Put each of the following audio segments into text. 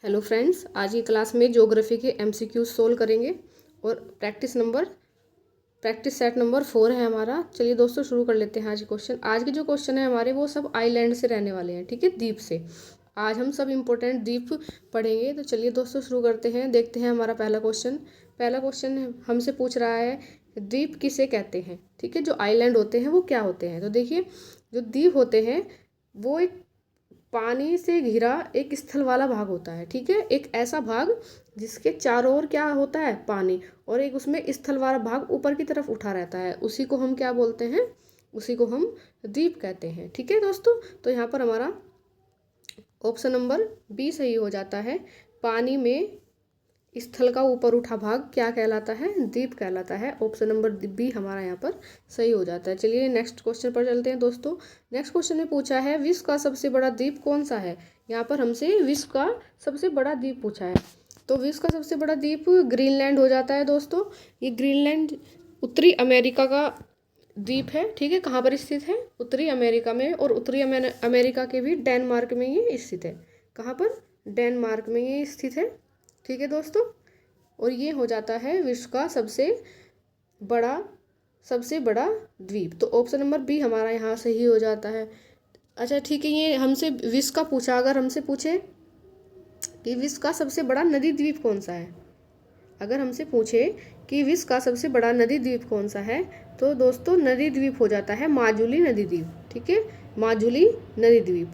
Hello friends, आज की class में ज्योग्राफी के एमसीक्यू सोल्व करेंगे और प्रैक्टिस सेट नंबर 4 है हमारा। चलिए दोस्तों शुरू कर लेते हैं आज के क्वेश्चन। आज के जो क्वेश्चन है हमारे वो सब आइलैंड से रहने वाले हैं, ठीक है, द्वीप से। आज हम सब इम्पोर्टेंट द्वीप पढ़ेंगे। तो चलिए दोस्तों शुरू करते हैं। देखते हैं हमारा पहला क्वेश्चन हमसे पूछ रहा है द्वीप किसे कहते हैं, ठीक है। जो आइलैंड होते हैं वो क्या होते हैं। तो देखिए, जो द्वीप होते हैं वो एक पानी से घिरा एक स्थल वाला भाग होता है, ठीक है। एक ऐसा भाग जिसके चारों ओर क्या होता है, पानी, और एक उसमें स्थल वाला भाग ऊपर की तरफ उठा रहता है। उसी को हम क्या बोलते हैं, उसी को हम द्वीप कहते हैं, ठीक है दोस्तों। तो यहाँ पर हमारा ऑप्शन नंबर बी सही हो जाता है। पानी में स्थल का ऊपर उठा भाग क्या कहलाता है, द्वीप कहलाता है। ऑप्शन नंबर बी हमारा यहाँ पर सही हो जाता है। चलिए नेक्स्ट क्वेश्चन पर चलते हैं दोस्तों। नेक्स्ट क्वेश्चन में पूछा है विश्व का सबसे बड़ा द्वीप कौन सा है। यहाँ पर हमसे विश्व का सबसे बड़ा द्वीप पूछा है। तो विश्व का सबसे बड़ा द्वीप ग्रीनलैंड हो जाता है दोस्तों। ये ग्रीनलैंड उत्तरी अमेरिका का द्वीप है, ठीक है। कहाँ पर स्थित है, उत्तरी अमेरिका में। और उत्तरी अमेरिका के भी डेनमार्क में ये स्थित है। कहाँ पर, डेनमार्क में ये स्थित है, ठीक है दोस्तों। और ये हो जाता है विश्व का सबसे बड़ा द्वीप। तो ऑप्शन नंबर बी हमारा यहाँ सही हो जाता है। अच्छा ठीक है, ये हमसे विश्व का पूछा, अगर हमसे पूछे कि विश्व का सबसे बड़ा नदी द्वीप कौन सा है, अगर हमसे पूछे कि विश्व का सबसे बड़ा नदी द्वीप कौन सा है, तो दोस्तों नदी द्वीप हो जाता है माजुली नदी द्वीप, ठीक है, माजुली नदी द्वीप।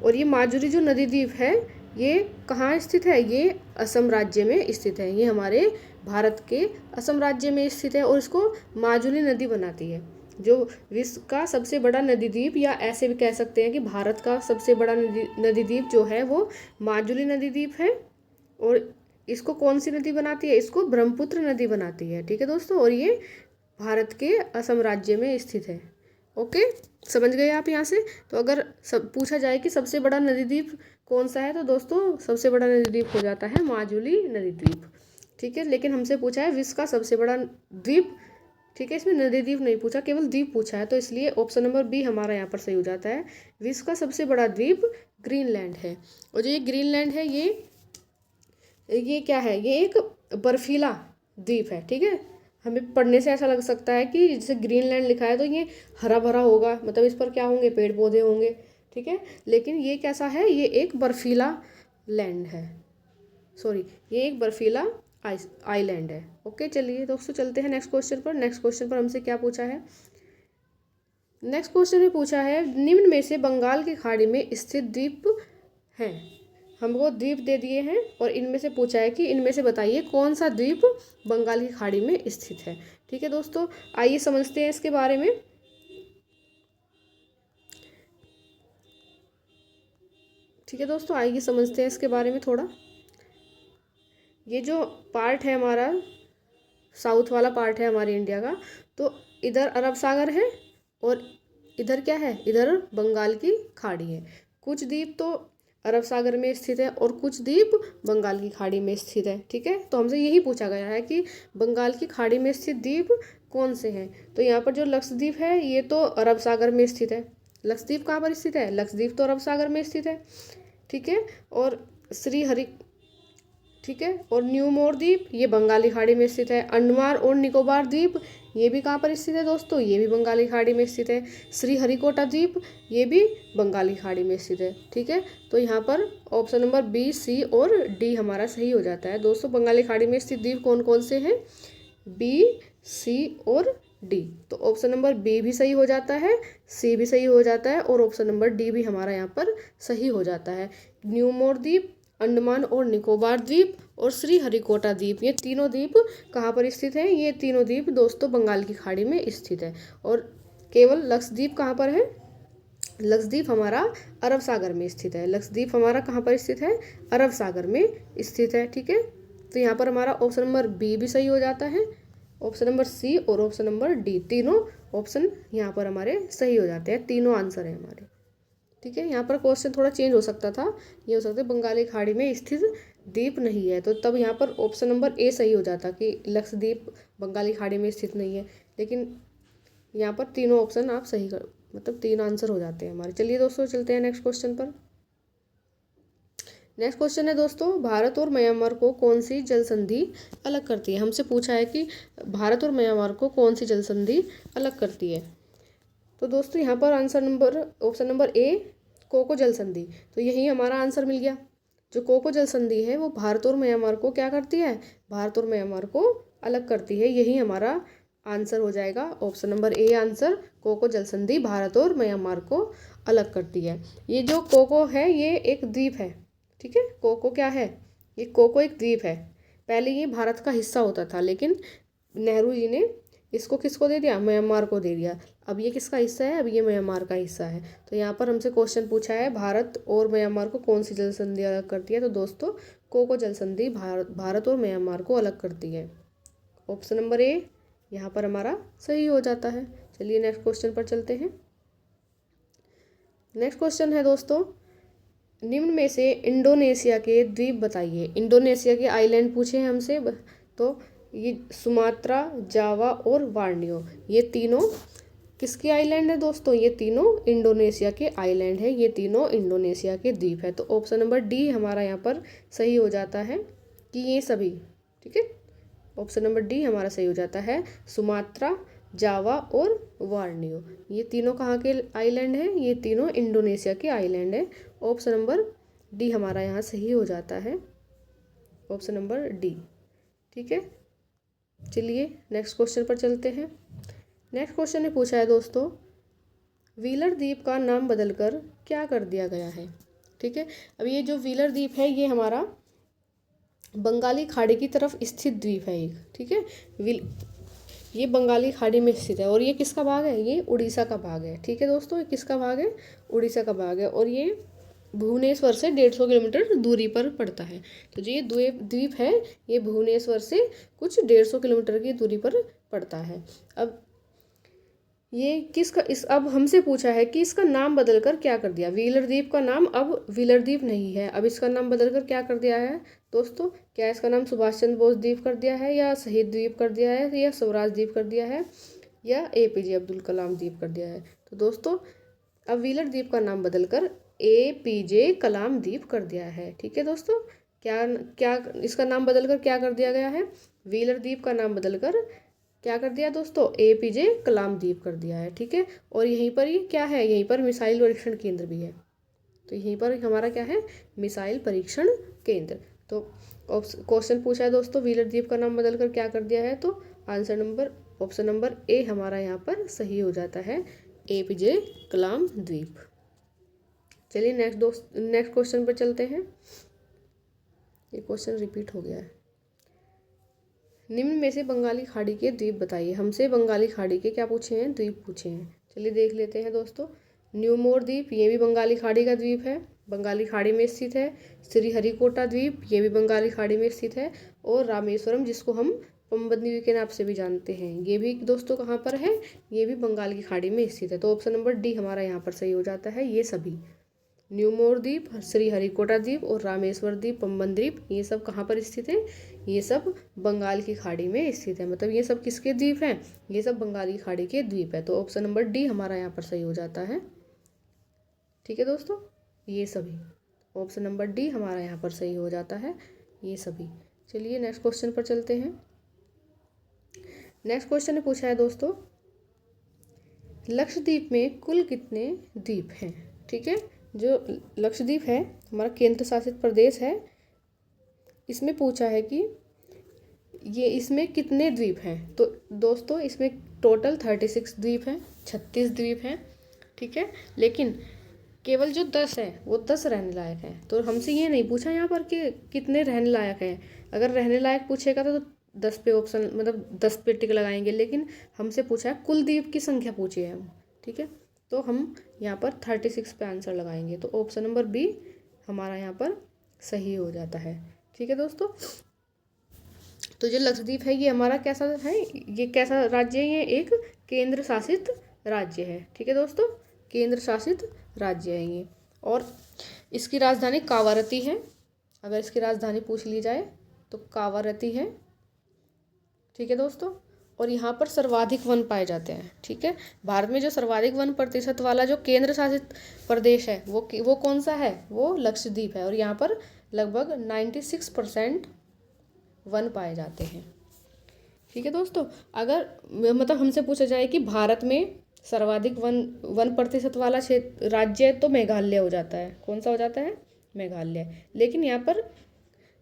और ये माजुली जो नदी द्वीप है ये कहाँ स्थित है, ये असम राज्य में स्थित है। ये हमारे भारत के असम राज्य में स्थित है और इसको माजुली नदी बनाती है। जो विश्व का सबसे बड़ा नदी द्वीप, या ऐसे भी कह सकते हैं कि भारत का सबसे बड़ा नदी द्वीप जो है वो माजुली नदी द्वीप है। और इसको कौन सी नदी बनाती है, इसको ब्रह्मपुत्र नदी बनाती है, ठीक है दोस्तों। और ये भारत के असम राज्य में स्थित है। ओके, समझ गए आप यहाँ से। तो अगर सब पूछा जाए कि सबसे बड़ा नदी द्वीप कौन सा है, तो दोस्तों सबसे बड़ा नदी द्वीप हो जाता है माजुली नदी द्वीप, ठीक है। लेकिन हमसे पूछा है विश्व का सबसे बड़ा द्वीप, ठीक है, इसमें नदी द्वीप नहीं पूछा, केवल द्वीप पूछा है। तो इसलिए ऑप्शन नंबर बी हमारा यहाँ पर सही हो जाता है। विश्व का सबसे बड़ा द्वीप ग्रीनलैंड है। और जो ये ग्रीनलैंड है ये क्या है, ये एक बर्फीला द्वीप है, ठीक है। हमें पढ़ने से ऐसा लग सकता है कि जैसे ग्रीनलैंड लिखा है तो ये हरा भरा होगा, मतलब इस पर क्या होंगे, पेड़ पौधे होंगे, ठीक है। लेकिन ये कैसा है, ये एक बर्फीला लैंड है, सॉरी, ये एक बर्फीला आइलैंड है। ओके, चलिए दोस्तों चलते हैं नेक्स्ट क्वेश्चन पर। नेक्स्ट क्वेश्चन पर हमसे क्या पूछा है, नेक्स्ट क्वेश्चन में पूछा है निम्न में से बंगाल की खाड़ी में स्थित द्वीप हैं। हमको द्वीप दे दिए हैं और इनमें से पूछा है कि इनमें से बताइए कौन सा द्वीप बंगाल की खाड़ी में स्थित है, ठीक है दोस्तों। आइए समझते हैं इसके बारे में। ठीक है दोस्तों, आइए समझते हैं इसके बारे में थोड़ा। ये जो पार्ट है हमारा, साउथ वाला पार्ट है हमारे इंडिया का, तो इधर अरब सागर है और इधर क्या है, इधर बंगाल की खाड़ी है। कुछ द्वीप तो अरब सागर में स्थित है और कुछ द्वीप बंगाल की खाड़ी में स्थित है, ठीक है। तो हमसे यही पूछा गया है कि बंगाल की खाड़ी में स्थित द्वीप कौन से हैं। तो यहाँ पर जो लक्षद्वीप है ये तो अरब सागर में स्थित है। लक्षद्वीप कहाँ पर स्थित है, लक्षद्वीप तो अरब सागर में स्थित है, ठीक है। और श्रीहरि, ठीक है, और न्यूमोर द्वीप ये बंगाली खाड़ी में स्थित है। अंडमान और निकोबार द्वीप ये भी कहाँ पर स्थित है दोस्तों, ये भी बंगाली खाड़ी में स्थित है। श्रीहरिकोटा द्वीप ये भी बंगाली खाड़ी में स्थित है, ठीक है। तो यहाँ पर ऑप्शन नंबर बी, सी और डी हमारा सही हो जाता है दोस्तों। बंगाली खाड़ी में स्थित द्वीप कौन कौन से हैं, बी, सी और डी। तो ऑप्शन नंबर बी भी सही हो जाता है, सी भी सही हो जाता है और ऑप्शन नंबर डी भी हमारा यहाँ पर सही हो जाता है। न्यूमोर द्वीप, अंडमान और निकोबार द्वीप और श्रीहरिकोटा द्वीप, ये तीनों द्वीप कहाँ पर स्थित हैं, ये तीनों द्वीप दोस्तों बंगाल की खाड़ी में स्थित है। और केवल लक्षद्वीप कहाँ पर है, लक्षद्वीप हमारा अरब सागर में स्थित है। लक्षद्वीप हमारा कहाँ पर स्थित है, अरब सागर में स्थित है, ठीक है। तो यहाँ पर हमारा ऑप्शन नंबर बी भी सही हो जाता है। ऑप्शन नंबर सी और ऑप्शन नंबर डी, तीनों ऑप्शन यहाँ पर हमारे सही हो जाते हैं, तीनों आंसर है हमारे, ठीक है। यहाँ पर क्वेश्चन थोड़ा चेंज हो सकता था, ये हो सकता है बंगाली खाड़ी में स्थित द्वीप नहीं है, तो तब यहाँ पर ऑप्शन नंबर ए सही हो जाता कि लक्षद्वीप बंगाली खाड़ी में स्थित नहीं है। लेकिन यहाँ पर तीनों ऑप्शन आप सही कर, मतलब तीन आंसर हो जाते हैं हमारे। चलिए दोस्तों चलते हैं नेक्स्ट क्वेश्चन पर। नेक्स्ट क्वेश्चन है दोस्तों, भारत और म्यांमार को कौन सी जल संधि अलग करती है। हमसे पूछा है कि भारत और म्यांमार को कौन सी जल संधि अलग करती है। तो दोस्तों यहाँ पर ऑप्शन नंबर ए कोको जल संधि, तो यही हमारा आंसर मिल गया। जो कोको जल संधि है वो भारत और म्यांमार को क्या करती है, भारत और म्यांमार को अलग करती है। यही हमारा आंसर हो जाएगा, option number A answer, Coco जल संधि भारत और म्यांमार को अलग करती है। ये जो कोको है ये एक द्वीप है, ठीक है। कोको क्या है, ये कोको एक द्वीप है। पहले ये भारत का हिस्सा होता था, लेकिन नेहरू जी ने इसको किसको दे दिया, म्यांमार को दे दिया। अब ये किसका हिस्सा है, अब ये म्यांमार का हिस्सा है। तो यहाँ पर हमसे क्वेश्चन पूछा है भारत और म्यांमार को कौन सी जल संधि अलग करती है। तो दोस्तों कोको जल संधि भारत और म्यांमार को अलग करती है। ऑप्शन नंबर ए यहाँ पर हमारा सही हो जाता है। चलिए नेक्स्ट क्वेश्चन पर चलते हैं। नेक्स्ट क्वेश्चन है दोस्तों, निम्न में से इंडोनेशिया के द्वीप बताइए। इंडोनेशिया के आइलैंड पूछे हैं हमसे, तो ये सुमात्रा, जावा और बोर्नियो, ये तीनों किसके आइलैंड है दोस्तों, ये तीनों इंडोनेशिया के आइलैंड है, ये तीनों इंडोनेशिया के द्वीप है। तो ऑप्शन नंबर डी हमारा यहाँ पर सही हो जाता है कि ये सभी, ठीक है। ऑप्शन नंबर डी हमारा सही हो जाता है, सुमात्रा, जावा और बोर्नियो, ये तीनों कहाँ के आइलैंड है, ये तीनों इंडोनेशिया के आइलैंड है। ऑप्शन नंबर डी हमारा यहाँ सही हो जाता है, ऑप्शन नंबर डी, ठीक है। चलिए नेक्स्ट क्वेश्चन पर चलते हैं। नेक्स्ट क्वेश्चन ने पूछा है दोस्तों, व्हीलर द्वीप का नाम बदलकर क्या कर दिया गया है, ठीक है। अब ये जो व्हीलर द्वीप है ये हमारा बंगाली खाड़ी की तरफ स्थित द्वीप है एक, ठीक है। ये बंगाली खाड़ी में स्थित है और ये किसका भाग है, ये उड़ीसा का भाग है, ठीक है दोस्तों। ये किसका भाग है, उड़ीसा का भाग है और ये भुवनेश्वर से 150 किलोमीटर दूरी पर पड़ता है। तो जो ये द्वीप है ये भुवनेश्वर से कुछ 150 किलोमीटर की दूरी पर पड़ता है। अब ये किसका, इस अब हमसे पूछा है कि इसका नाम बदलकर क्या कर दिया। व्हीलर द्वीप का नाम अब व्हीलर द्वीप नहीं है, अब इसका नाम बदलकर क्या कर दिया है दोस्तों। क्या इसका नाम सुभाष चंद्र बोस द्वीप कर दिया है, या शहीद द्वीप कर दिया है, या स्वराज द्वीप कर दिया है, या APJ अब्दुल कलाम द्वीप कर दिया है। तो दोस्तों अब व्हीलर द्वीप का नाम बदलकर APJ कलाम द्वीप कर दिया है, ठीक है दोस्तों। क्या क्या इसका नाम बदलकर क्या कर दिया गया है, व्हीलर द्वीप का नाम बदलकर क्या कर दिया दोस्तों, APJ कलाम द्वीप कर दिया है, ठीक है। और यहीं पर ही क्या है, यहीं पर मिसाइल परीक्षण केंद्र भी है। तो यहीं पर हमारा क्या है, मिसाइल परीक्षण केंद्र। तो क्वेश्चन पूछा है दोस्तों, व्हीलर द्वीप का नाम बदलकर क्या कर दिया है, तो ऑप्शन नंबर ए हमारा यहाँ पर सही हो जाता है, APJ कलाम द्वीप। चलिए नेक्स्ट क्वेश्चन पर चलते हैं। ये क्वेश्चन रिपीट हो गया है। निम्न में से बंगाली खाड़ी के द्वीप बताइए। हमसे बंगाली खाड़ी के क्या पूछे हैं, द्वीप पूछे हैं। चलिए देख लेते हैं दोस्तों। न्यूमोर द्वीप, ये भी बंगाली खाड़ी का द्वीप है, बंगाली खाड़ी में स्थित है। श्रीहरिकोटा द्वीप, ये भी बंगाली खाड़ी में स्थित है। और रामेश्वरम, जिसको हम पंबन द्वीप के नाम से भी जानते हैं, ये भी दोस्तों कहाँ पर है, ये भी बंगाल की खाड़ी में स्थित है। तो ऑप्शन नंबर डी हमारा यहाँ पर सही हो जाता है। ये सभी न्यूमोर द्वीप, श्रीहरिकोटा द्वीप और रामेश्वर द्वीप, पंबन द्वीप, ये सब कहाँ पर स्थित है, ये सब बंगाल की खाड़ी में स्थित है। मतलब ये सब किसके द्वीप हैं, ये सब बंगाल की खाड़ी के द्वीप है। तो ऑप्शन नंबर डी हमारा यहाँ पर सही हो जाता है, ठीक है दोस्तों। ये सभी, ऑप्शन नंबर डी हमारा यहाँ पर सही हो जाता है, ये सभी। चलिए नेक्स्ट क्वेश्चन पर चलते हैं। नेक्स्ट क्वेश्चन ने पूछा है दोस्तों, लक्षद्वीप में कुल कितने द्वीप हैं, ठीक है। जो लक्षद्वीप है हमारा केंद्र शासित प्रदेश है, इसमें पूछा है कि ये इसमें कितने द्वीप हैं। तो दोस्तों इसमें टोटल 36 द्वीप हैं, 36 द्वीप हैं, ठीक है। लेकिन केवल जो 10 है वो 10 रहने लायक हैं। तो हमसे ये नहीं पूछा यहाँ पर कि कितने रहने लायक हैं। अगर रहने लायक पूछेगा तो 10 पे ऑप्शन, मतलब 10 पे टिक लगाएंगे। लेकिन हमसे पूछा है कुल द्वीप की संख्या पूछी है हम, ठीक है। तो हम यहाँ पर 36 पे आंसर लगाएंगे। तो ऑप्शन नंबर बी हमारा यहाँ पर सही हो जाता है, ठीक है दोस्तों। तो जो लक्षद्वीप है ये हमारा कैसा है, ये कैसा राज्य है, ये एक केंद्र शासित राज्य है, ठीक है दोस्तों। केंद्र शासित राज्य है ये, और इसकी राजधानी कावारती है। अगर इसकी राजधानी पूछ ली जाए तो कावारती है, ठीक है दोस्तों। और यहाँ पर सर्वाधिक वन पाए जाते हैं, ठीक है। भारत में जो सर्वाधिक वन प्रतिशत वाला जो केंद्र शासित प्रदेश है वो कौन सा है, वो लक्षद्वीप है। और यहाँ पर लगभग 96% वन पाए जाते हैं। ठीक है दोस्तों, अगर मतलब हमसे पूछा जाए कि भारत में सर्वाधिक वन प्रतिशत वाला क्षेत्र राज्य तो मेघालय हो जाता है। कौन सा हो जाता है? मेघालय। लेकिन यहाँ पर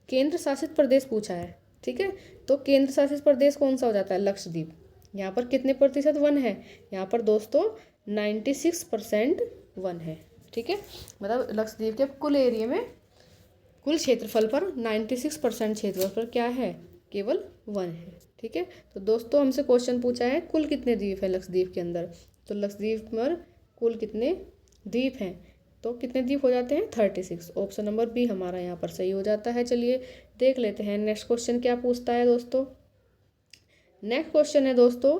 केंद्र शासित प्रदेश पूछा है। ठीक है, तो केंद्र शासित प्रदेश कौन सा हो जाता है? लक्षद्वीप। यहाँ पर कितने प्रतिशत वन है? यहाँ पर दोस्तों 96% वन है। ठीक है, मतलब लक्षद्वीप के कुल एरिया में, कुल क्षेत्रफल पर 96% क्षेत्रफल पर क्या है? केवल वन है। ठीक है, तो दोस्तों हमसे क्वेश्चन पूछा है कुल कितने द्वीप है लक्षद्वीप के अंदर, तो लक्षद्वीप पर कुल कितने द्वीप हैं? तो कितने द्वीप हो जाते हैं? 36। ऑप्शन नंबर बी हमारा यहाँ पर सही हो जाता है। चलिए देख लेते हैं नेक्स्ट क्वेश्चन क्या पूछता है दोस्तों। नेक्स्ट क्वेश्चन है दोस्तों,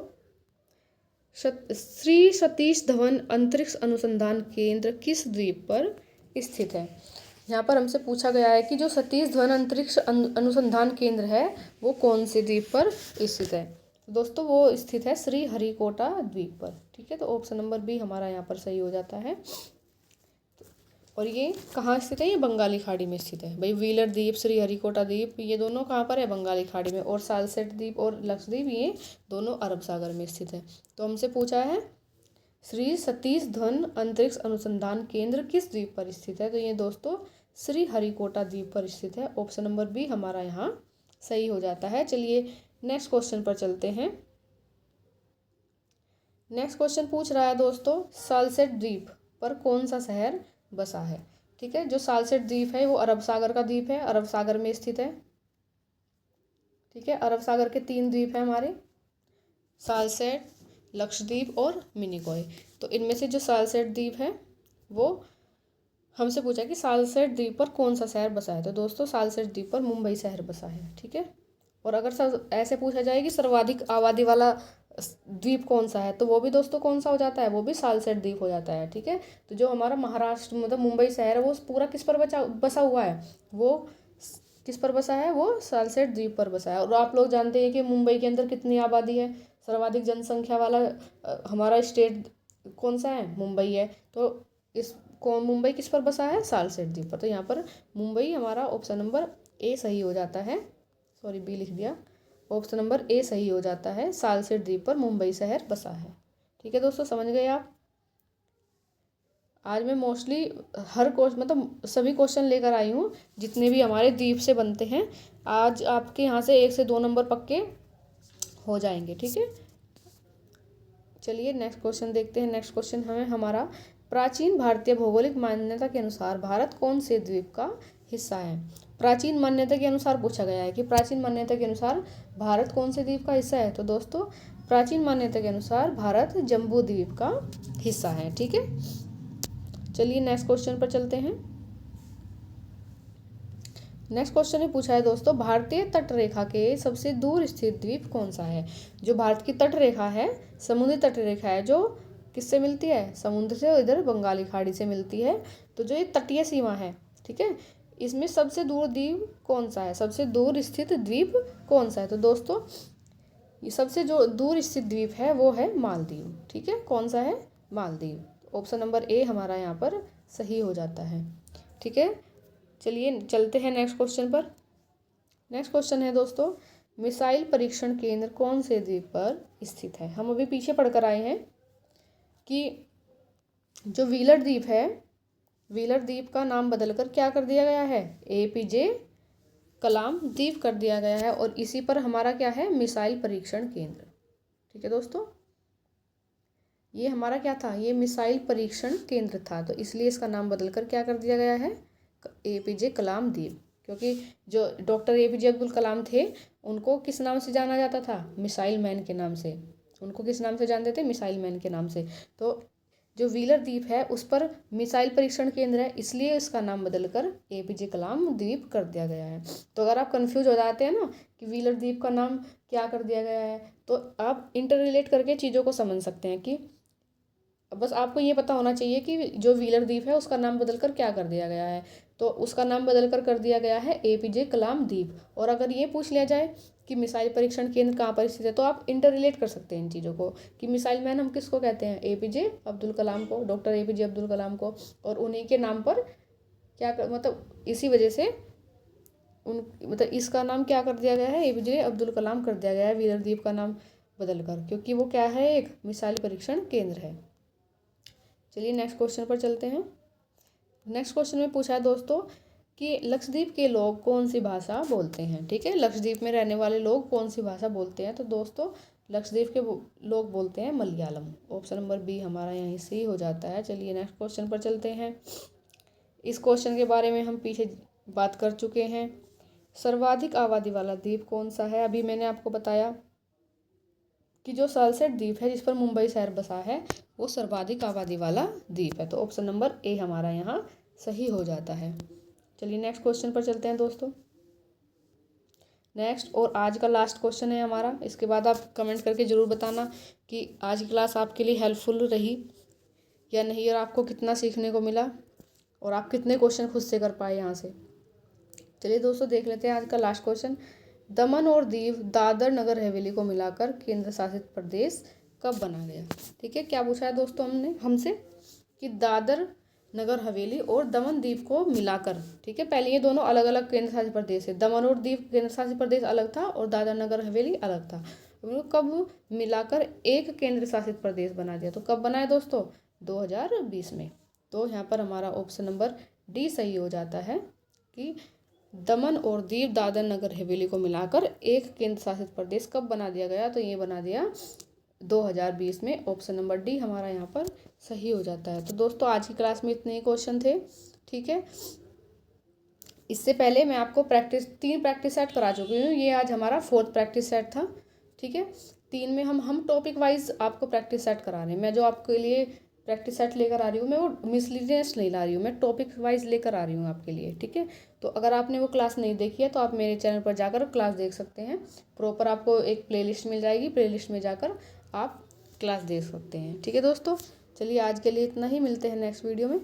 श्री सतीश धवन अंतरिक्ष अनुसंधान केंद्र किस द्वीप पर स्थित है? यहाँ पर हमसे पूछा गया है कि जो सतीश धवन अंतरिक्ष अनुसंधान केंद्र है वो कौन से द्वीप पर स्थित है? दोस्तों वो स्थित है श्री हरिकोटा द्वीप पर। ठीक है, तो ऑप्शन नंबर बी हमारा यहाँ पर सही हो जाता है। और ये कहाँ स्थित है? ये बंगाली खाड़ी में स्थित है भाई। व्हीलर द्वीप, श्री हरिकोटा द्वीप, ये दोनों कहाँ पर है? बंगाली खाड़ी में। और सालसेट द्वीप और लक्षद्वीप ये दोनों अरब सागर में स्थित है। तो हमसे पूछा है श्री सतीश धवन अंतरिक्ष अनुसंधान केंद्र किस द्वीप पर स्थित है? तो ये दोस्तों श्री हरिकोटा द्वीप पर स्थित है। ऑप्शन नंबर बी हमारा यहाँ सही हो जाता है। चलिए नेक्स्ट क्वेश्चन पर चलते हैं। नेक्स्ट क्वेश्चन पूछ रहा है दोस्तों, सालसेट द्वीप पर कौन सा शहर बसा है? ठीक है, जो सालसेट द्वीप है वो अरब सागर का द्वीप है, अरब सागर में स्थित है। ठीक है, अरब सागर के 3 द्वीप हैं हमारे, सालसेट, लक्षद्वीप और मिनिकॉय। तो इनमें से जो सालसेट द्वीप है वो हमसे पूछा कि सालसेट द्वीप पर कौन सा शहर बसा है? तो दोस्तों सालसेट द्वीप पर मुंबई शहर बसा है। ठीक है, और अगर ऐसे पूछा जाए कि सर्वाधिक आबादी वाला द्वीप कौन सा है, तो वो भी दोस्तों कौन सा हो जाता है? वो भी सालसेट द्वीप हो जाता है। ठीक है, तो जो हमारा महाराष्ट्र मतलब मुंबई शहर है वो पूरा किस पर बसा हुआ है? वो किस पर बसा है? वो सालसेट द्वीप पर बसा है। और आप लोग जानते हैं कि मुंबई के अंदर कितनी आबादी है? सर्वाधिक जनसंख्या वाला हमारा स्टेट कौन सा है? मुंबई है। तो इस मुंबई किस पर बसा है? सालसेट द्वीप पर। तो यहाँ पर मुंबई हमारा ऑप्शन नंबर ए सही हो जाता है। सॉरी, बी लिख दिया। ऑप्शन नंबर ए सही हो जाता है, सालसेट द्वीप पर मुंबई शहर बसा है। ठीक है दोस्तों, समझ गए आप? आज मैं मोस्टली हर क्वेश्चन मतलब सभी क्वेश्चन लेकर आई हूँ जितने भी हमारे द्वीप से बनते हैं। आज आपके यहाँ से 1 से 2 नंबर पक्के हो जाएंगे। ठीक है, चलिए नेक्स्ट क्वेश्चन देखते हैं। नेक्स्ट क्वेश्चन हमें हमारा, प्राचीन भारतीय भौगोलिक मान्यता के अनुसार भारत कौन से द्वीप का हिस्सा है? प्राचीन मान्यता के अनुसार पूछा गया है कि प्राचीन मान्यता के अनुसार भारत कौन से द्वीप का हिस्सा है? तो दोस्तों प्राचीन मान्यता के अनुसार भारत जम्बू द्वीप का हिस्सा है। ठीक है, चलिए नेक्स्ट क्वेश्चन पर चलते हैं। नेक्स्ट क्वेश्चन में पूछा है दोस्तों, भारतीय तट रेखा के सबसे दूर स्थित द्वीप कौन सा है? जो भारत की तट रेखा है, समुद्री तट रेखा है, जो किससे मिलती है? समुद्र से, और इधर बंगाली खाड़ी से मिलती है। तो जो ये तटीय सीमा है, ठीक है, इसमें सबसे दूर द्वीप कौन सा है? सबसे दूर स्थित द्वीप कौन सा है? तो दोस्तों ये सबसे जो दूर स्थित द्वीप है वो है मालदीव। ठीक है, कौन सा है? मालदीव। ऑप्शन नंबर ए हमारा यहाँ पर सही हो जाता है। ठीक है, चलिए चलते हैं नेक्स्ट क्वेश्चन पर। नेक्स्ट क्वेश्चन है दोस्तों, मिसाइल परीक्षण केंद्र कौन से द्वीप पर स्थित है? हम अभी पीछे पढ़कर आए हैं कि जो व्हीलर द्वीप है, व्हीलर द्वीप का नाम बदलकर क्या कर दिया गया है? APJ कलाम द्वीप कर दिया गया है। और इसी पर हमारा क्या है? मिसाइल परीक्षण केंद्र। ठीक है दोस्तों, ये हमारा क्या था? ये मिसाइल परीक्षण केंद्र था, तो इसलिए इसका नाम बदलकर क्या कर दिया गया है? APJ कलाम द्वीप। क्योंकि जो डॉक्टर APJ अब्दुल कलाम थे उनको किस नाम से जाना जाता था? मिसाइल मैन के नाम से। उनको किस नाम से जानते थे? मिसाइल मैन के नाम से। तो जो व्हीलर द्वीप है उस पर मिसाइल परीक्षण केंद्र है, इसलिए इसका नाम बदलकर APJ कलाम द्वीप कर दिया गया है। तो अगर आप कंफ्यूज हो जाते हैं ना कि व्हीलर द्वीप का नाम क्या कर दिया गया है, तो आप इंटर रिलेट करके चीज़ों को समझ सकते हैं कि बस आपको ये पता होना चाहिए कि जो व्हीलर द्वीप है उसका नाम बदलकर क्या कर दिया गया है। तो उसका नाम बदलकर कर दिया गया है APJ कलाम द्वीप। और अगर ये पूछ लिया जाए कि मिसाइल परीक्षण केंद्र कहाँ पर स्थित है, तो आप इंटर रिलेट कर सकते हैं इन चीज़ों को कि मिसाइल मैन हम किसको कहते हैं? APJ अब्दुल कलाम को, डॉक्टर APJ अब्दुल कलाम को। और उन्हीं के नाम पर क्या मतलब इसी वजह से उन मतलब इसका नाम क्या कर दिया गया है, APJ अब्दुल कलाम कर दिया गया है व्हीलर द्वीप का नाम बदल कर, क्योंकि वो क्या है, एक मिसाइल परीक्षण केंद्र है। चलिए नेक्स्ट क्वेश्चन पर चलते हैं। नेक्स्ट क्वेश्चन में पूछा है दोस्तों कि लक्षद्वीप के लोग कौन सी भाषा बोलते हैं। ठीक है, लक्षद्वीप में रहने वाले लोग कौन सी भाषा बोलते हैं, तो दोस्तों लक्षद्वीप के लोग बोलते हैं मलयालम। ऑप्शन नंबर बी हमारा यहीं से ही हो जाता है। चलिए नेक्स्ट क्वेश्चन पर चलते हैं। इस क्वेश्चन के बारे में हम पीछे बात कर चुके हैं। सर्वाधिक आबादी वाला द्वीप कौन सा है। अभी मैंने आपको बताया कि जो सालसेट द्वीप है जिस पर मुंबई शहर बसा है वो सर्वाधिक आबादी वाला द्वीप है। तो ऑप्शन नंबर ए हमारा यहाँ सही हो जाता है। चलिए नेक्स्ट क्वेश्चन पर चलते हैं दोस्तों। नेक्स्ट और आज का लास्ट क्वेश्चन है हमारा। इसके बाद आप कमेंट करके ज़रूर बताना कि आज की क्लास आपके लिए हेल्पफुल रही या नहीं, और आपको कितना सीखने को मिला और आप कितने क्वेश्चन खुद से कर पाए यहाँ से। चलिए दोस्तों देख लेते हैं आज का लास्ट क्वेश्चन। दमन और दीव दादर नगर हवेली को मिलाकर केंद्र शासित प्रदेश कब बना गया। ठीक है, क्या पूछा है दोस्तों हमसे कि दादर नगर हवेली और दमन दीव को मिलाकर, ठीक है, पहले ये दोनों अलग अलग केंद्र शासित प्रदेश है। दमन और दीव केंद्र शासित प्रदेश अलग था और दादर नगर हवेली अलग था। उनको कब मिलाकर एक केंद्र शासित प्रदेश बना दिया, तो कब बना है दोस्तों, 2020 में। तो यहाँ पर हमारा ऑप्शन नंबर डी सही हो जाता है कि दमन और दीव दादर नगर हवेली को मिलाकर एक केंद्र शासित प्रदेश कब बना दिया गया, तो ये बना दिया 2020 में। ऑप्शन नंबर डी हमारा यहाँ पर सही हो जाता है। तो दोस्तों आज की क्लास में इतने ही क्वेश्चन थे। ठीक है, इससे पहले मैं आपको तीन प्रैक्टिस सेट करा चुकी हूँ। ये आज हमारा 4th प्रैक्टिस सेट था। ठीक है, 3 में हम टॉपिक वाइज आपको प्रैक्टिस सेट करा रहे हैं। मैं जो आपके लिए प्रैक्टिस सेट लेकर आ रही हूँ, मैं वो मिसलीनियस नहीं ला रही हूँ, मैं टॉपिक वाइज लेकर आ रही हूँ आपके लिए। ठीक है, तो अगर आपने वो क्लास नहीं देखी है तो आप मेरे चैनल पर जाकर क्लास देख सकते हैं। प्रॉपर आपको एक प्लेलिस्ट मिल जाएगी, प्लेलिस्ट में जाकर आप क्लास देख सकते हैं। ठीक है दोस्तों, चलिए आज के लिए इतना ही, मिलते हैं नेक्स्ट वीडियो में।